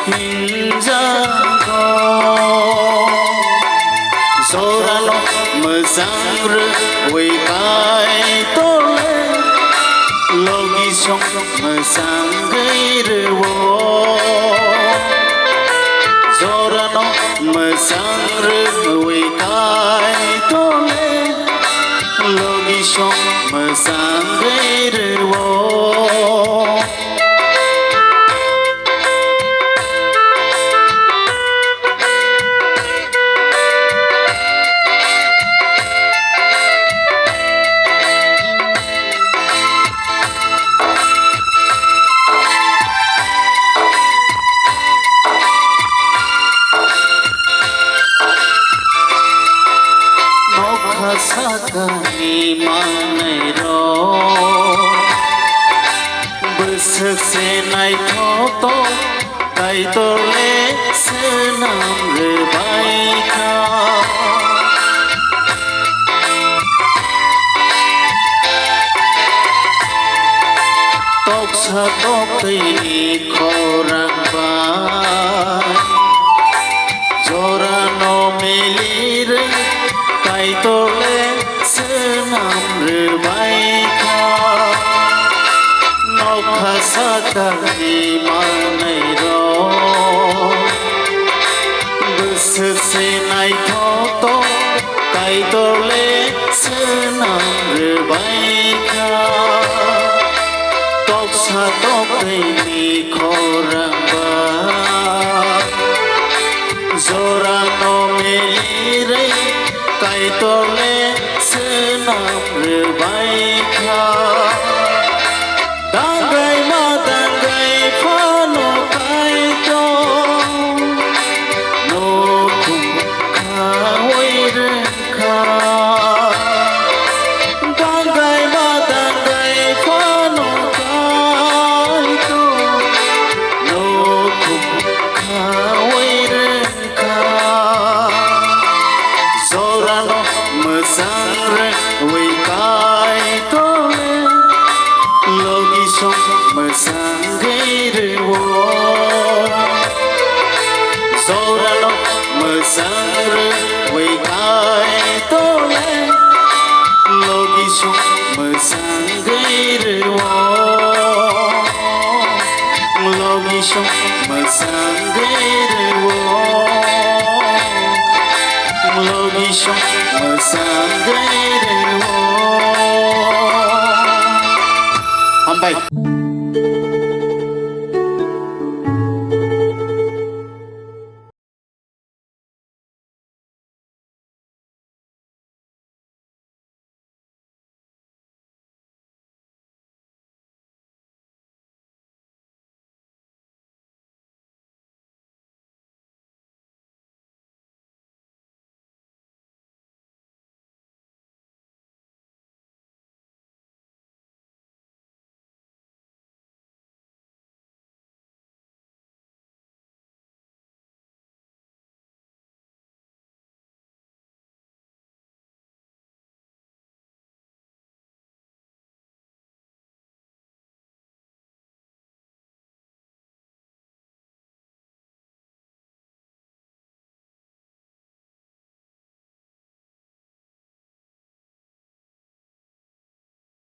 hinjago zorano mezangre wekai tole logi song mezangrewo zorano mezangre wekai tole logi song mezangrewo sakani manero besek senai thoto kai tole senam re baika tok sa tok tei khorang ba jorano melire kai tole senam re baika nokha sakani manero besek senai thoto kai tole senam re baika tok sa tok ni khorang ba zorano melire kai tole senam re baika dangai ma dangai phano kai to no kum kha wai re kha dangai ma dangai phano kai to no kum kha wai re kha zorano mezangre wekai tole logi song mezangrewo zorano mezangre wekai tole logi song mezangrewo logi song mezangrewo logi song mezangrewo. Hambai.